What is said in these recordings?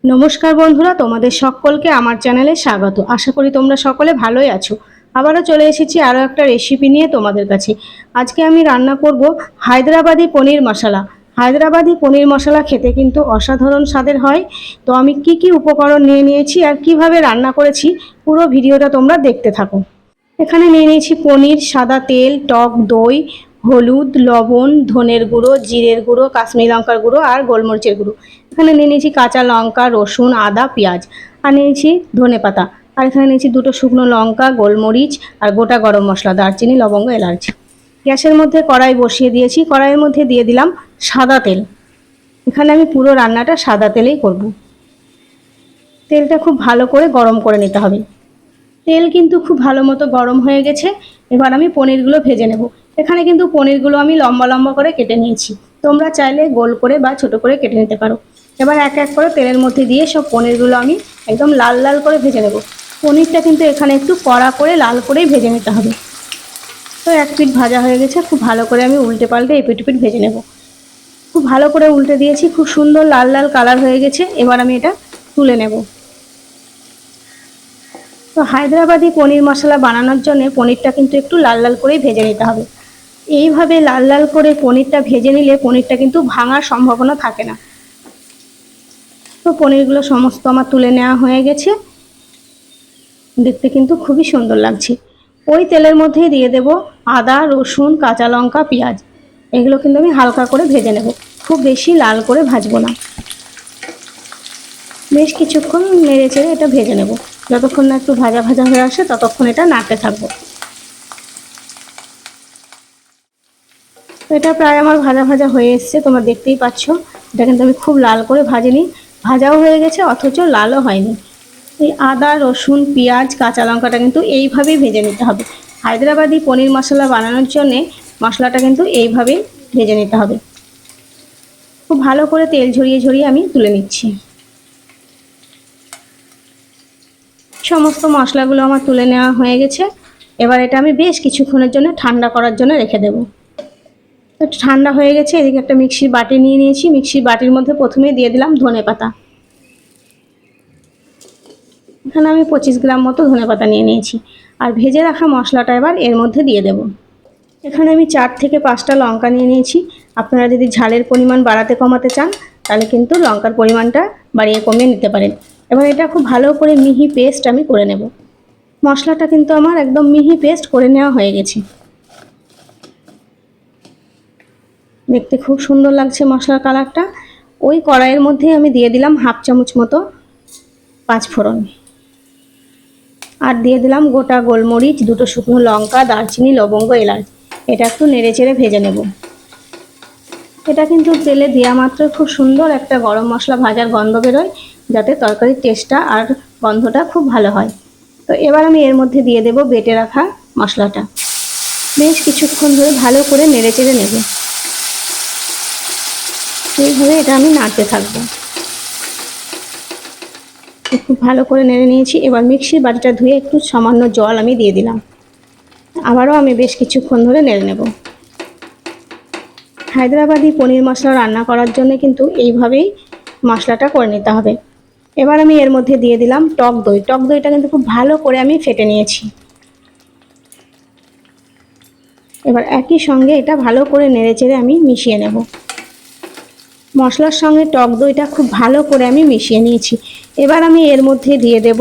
নমস্কার বন্ধুরা, তোমাদের সকলকে আমার চ্যানেলে স্বাগত। আশা করি তোমরা সকলে ভালোই আছো। আবারও চলে এসেছি আরও একটা রেসিপি নিয়ে তোমাদের কাছে। আজকে আমি রান্না করব হায়দ্রাবাদি পনির মশলা। হায়দ্রাবাদি পনির মশলা খেতে কিন্তু অসাধারণ স্বাদের হয়। তো আমি কি কি উপকরণ নিয়ে নিয়েছি আর কিভাবে রান্না করেছি পুরো ভিডিওটা তোমরা দেখতে থাকো। এখানে নিয়ে নিয়েছি পনির, সাদা তেল, টক দই, হলুদ, লবণ, ধনের গুঁড়ো, জিরের গুঁড়ো, কাশ্মীরি লঙ্কার গুঁড়ো আর গোলমরিচের গুঁড়ো। এখানে নিয়ে নিয়েছি কাঁচা লঙ্কা, রসুন, আদা, পেঁয়াজ আর নিয়েছি ধনেপাতা। আর এখানে নিয়েছি দুটো শুকনো লঙ্কা, গোলমরিচ আর গোটা গরম মশলা, দারচিনি, লবঙ্গ, এলাচ। গ্যাসের মধ্যে কড়াই বসিয়ে দিয়েছি। কড়াইয়ের মধ্যে দিয়ে দিলাম সাদা তেল। এখানে আমি পুরো রান্নাটা সাদা তেলেই করব। তেলটা খুব ভালো করে গরম করে নিতে হবে। তেল কিন্তু খুব ভালো মতো গরম হয়ে গেছে। এবার আমি পনিরগুলো ভেজে নেব। এখানে কিন্তু পনিরগুলো আমি লম্বা লম্বা করে কেটে নিয়েছি। তোমরা চাইলে গোল করে বা ছোট করে কেটে নিতে পারো। এবার এক এক করে তেলের মধ্যে দিয়ে সব পনিরগুলো আমি একদম লাল লাল করে ভেজে নেব। পনিরটা কিন্তু এখানে একটু কড়া করে লাল করেই ভেজে নিতে হবে। তো এক পিঠ ভাজা হয়ে গেছে। খুব ভালো করে আমি উল্টে পাল্টে এপিট ওপিট ভেজে নেব। খুব ভালো করে উল্টে দিয়েছি। খুব সুন্দর লাল লাল কালার হয়ে গেছে। এবার আমি এটা তুলে নেব। তো হায়দ্রাবাদি পনির মশলা বানানোর জন্য পনিরটা কিন্তু একটু লাল লাল করেই ভেজে নিতে হবে। এইভাবে লাল লাল করে পনিরটা ভেজে নিলে পনিরটা কিন্তু ভাঙার সম্ভাবনা থাকে না। তো পনিরগুলো সমস্ত আমার তুলে নেওয়া হয়ে গেছে। দেখতে কিন্তু খুবই সুন্দর লাগছে। ওই তেলের মধ্যেই দিয়ে দেব আদা, রসুন, কাঁচা লঙ্কা, পেঁয়াজ। এগুলো কিন্তু আমি হালকা করে ভেজে নেব, খুব বেশি লাল করে ভাজবো না। বেশ কিছুক্ষণ নেড়ে চেড়ে এটা ভেজে নেব। যতক্ষণ না একটু ভাজা ভাজা হয়ে আসে ততক্ষণ এটা নাড়তে থাকবো। এটা প্রায় আমার ভাজা ভাজা হয়ে এসছে, তোমরা দেখতেই পাচ্ছ। এটা কিন্তু আমি খুব লাল করে ভাজিনি, ভাজাও হয়ে গেছে অথচ লালও হয়নি। এই আদা, রসুন, পেঁয়াজ, কাঁচা লঙ্কাটা কিন্তু এইভাবেই ভেজে নিতে হবে। হায়দ্রাবাদি পনির মশলা বানানোর জন্যে মশলাটা কিন্তু এইভাবেই ভেজে নিতে হবে। খুব ভালো করে তেল ঝরিয়ে ঝরিয়ে আমি তুলে নিচ্ছি। সমস্ত মশলাগুলো আমার তুলে নেওয়া হয়ে গেছে। এবার এটা আমি বেশ কিছুক্ষণের জন্য ঠান্ডা করার জন্য রেখে দেবো। একটু ঠান্ডা হয়ে গেছে। এদিকে একটা মিক্সির বাটি নিয়ে নিয়েছি। মিক্সির বাটির মধ্যে প্রথমে দিয়ে দিলাম ধনেপাতা। এখানে আমি 25 গ্রাম মতো ধনেপাতা নিয়ে নিয়েছি। আর ভেজে রাখা মশলাটা এবার এর মধ্যে দিয়ে দেব। এখানে আমি 4 থেকে 5টা লঙ্কা নিয়ে নিয়েছি। আপনারা যদি ঝালের পরিমাণ বাড়াতে কমাতে চান তাহলে কিন্তু লঙ্কার পরিমাণটা বাড়িয়ে কমিয়ে নিতে পারেন। এবার এটা খুব ভালো করে মিহি পেস্ট আমি করে নেব। মশলাটা কিন্তু আমার একদম মিহি পেস্ট করে নেওয়া হয়ে গেছে। দেখতে খুব সুন্দর লাগছে মশলার কালারটা। ওই কড়াইয়ের মধ্যে আমি দিয়ে দিলাম হাফ চামচ মতো 5 ফোড়ন। আর দিয়ে দিলাম গোটা গোলমরিচ, দুটো শুকনো লঙ্কা, দারচিনি, লবঙ্গ, এলাচ। এটা একটু নেড়ে চেড়ে ভেজে নেব। এটা কিন্তু তেলে দেওয়া মাত্র খুব সুন্দর একটা গরম মশলা ভাজার গন্ধ বেরোয়, যাতে তরকারির টেস্টটা আর গন্ধটা খুব ভালো হয়। তো এবার আমি এর মধ্যে দিয়ে দেব বেটে রাখা মশলাটা। বেশ কিছুক্ষণ ধরে ভালো করে নেড়ে চেড়ে নেব। এইভাবে এটা আমি নাড়তে থাকবো। খুব ভালো করে নেড়ে নিয়েছি। এবার মিক্সির বাটিটা ধুয়ে একটু সামান্য জল আমি দিয়ে দিলাম। আবারও আমি বেশ কিছুক্ষণ ধরে নেড়ে নেব। হায়দ্রাবাদি পনির মশলা রান্না করার জন্য কিন্তু এইভাবেই মশলাটা করে নিতে হবে। এবার আমি এর মধ্যে দিয়ে দিলাম টক দই। টক দইটা কিন্তু খুব ভালো করে আমি ফেটে নিয়েছি। এবার একই সঙ্গে এটা ভালো করে নেড়ে চেড়ে আমি মিশিয়ে নেব। মশলার সঙ্গে টক দইটা খুব ভালো করে আমি মিশিয়ে নিয়েছি। এবার আমি এর মধ্যে দিয়ে দেব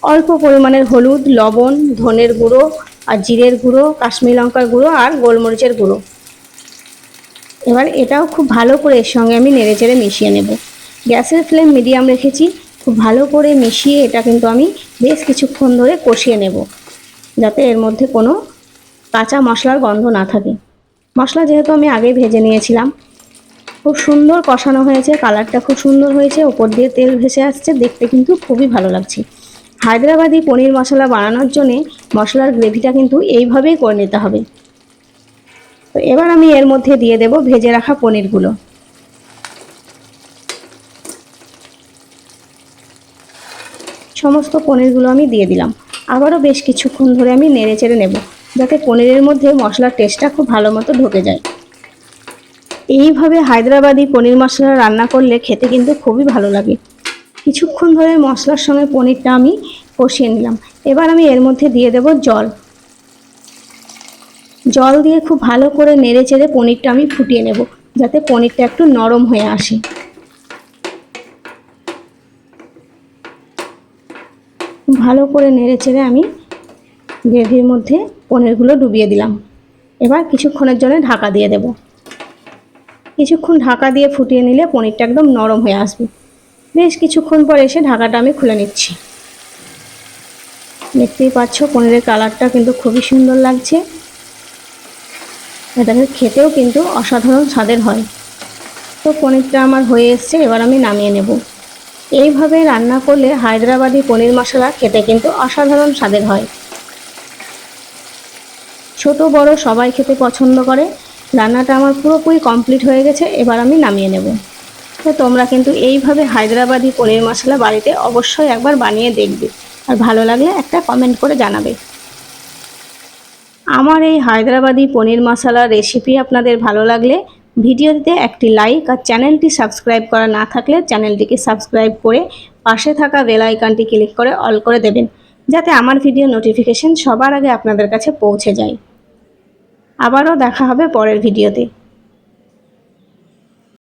অল্প পরিমাণের হলুদ, লবণ, ধনের গুঁড়ো আর জিরের গুঁড়ো, কাশ্মীরি লঙ্কার গুঁড়ো আর গোলমরিচের গুঁড়ো। এবার এটাও খুব ভালো করে এর সঙ্গে আমি নেড়ে চেড়ে মিশিয়ে নেব। গ্যাসের ফ্লেম মিডিয়াম রেখেছি। খুব ভালো করে মিশিয়ে এটা কিন্তু আমি বেশ কিছুক্ষণ ধরে কষিয়ে নেব, যাতে এর মধ্যে কোনো কাঁচা মশলার গন্ধ না থাকে। মশলা যেহেতু আমি আগেই ভেজে নিয়েছিলাম। খুব সুন্দর কষানো হয়েছে, কালারটা খুব সুন্দর হয়েছে, ওপর দিয়ে তেল ভেসে আসছে, দেখতে কিন্তু খুবই ভালো লাগছে। হায়দ্রাবাদি পনির মশলা বানানোর জন্যে মশলার গ্রেভিটা কিন্তু এইভাবেই করে নিতে হবে। তো এবার আমি এর মধ্যে দিয়ে দেব ভেজে রাখা পনিরগুলো। সমস্ত পনিরগুলো আমি দিয়ে দিলাম। আবারও বেশ কিছুক্ষণ ধরে আমি নেড়ে চেড়ে নেব, যাতে পনিরের মধ্যে মশলার টেস্টটা খুব ভালো মতো ঢুকে যায়। এইভাবে হায়দ্রাবাদি পনির মশলা রান্না করলে খেতে কিন্তু খুবই ভালো লাগে। কিছুক্ষণ ধরে মশলার সঙ্গে পনিরটা আমি কষিয়ে নিলাম। এবার আমি এর মধ্যে দিয়ে দেব জল। জল দিয়ে খুব ভালো করে নেড়ে চেড়ে পনিরটা আমি ফুটিয়ে নেব, যাতে পনিরটা একটু নরম হয়ে আসে। ভালো করে নেড়ে চেড়ে আমি গ্রেভির মধ্যে পনিরগুলো ডুবিয়ে দিলাম। এবার কিছুক্ষণের জন্য ঢাকা দিয়ে দেব। কিছুক্ষণ ঢাকা দিয়ে ফুটিয়ে নিলে পনিরটা একদম নরম হয়ে আসবে। বেশ কিছুক্ষণ পর এসে ঢাকাটা আমি খুলে নিচ্ছি। দেখতেই পাচ্ছ পনিরের কালারটা কিন্তু খুবই সুন্দর লাগছে। এটাকে খেতেও কিন্তু অসাধারণ স্বাদের হয়। তো পনিরটা আমার হয়ে এসছে, এবার আমি নামিয়ে নেব। এইভাবে রান্না করলে হায়দ্রাবাদি পনির মশলা খেতে কিন্তু অসাধারণ স্বাদের হয়। ছোট বড় সবাই খেতে পছন্দ করে। রান্নাটা আমার পুরোপুরি কমপ্লিট হয়ে গেছে, এবার আমি নামিয়ে নেব। তো তোমরা কিন্তু এইভাবে হায়দ্রাবাদি পনির মশলা বাড়িতে অবশ্যই একবার বানিয়ে দেখবে, আর ভালো লাগলে একটা কমেন্ট করে জানাবে। আমার এই হায়দ্রাবাদি পনির মশলা রেসিপি আপনাদের ভালো লাগলে ভিডিওতে একটি লাইক আর চ্যানেলটি সাবস্ক্রাইব করা না থাকলে চ্যানেলটিকে সাবস্ক্রাইব করে পাশে থাকা বেল আইকনটি ক্লিক করে অল করে দেবেন, যাতে আমার ভিডিও নোটিফিকেশন সবার আগে আপনাদের কাছে পৌঁছে যায়। আবারও দেখা হবে পরের ভিডিওতে।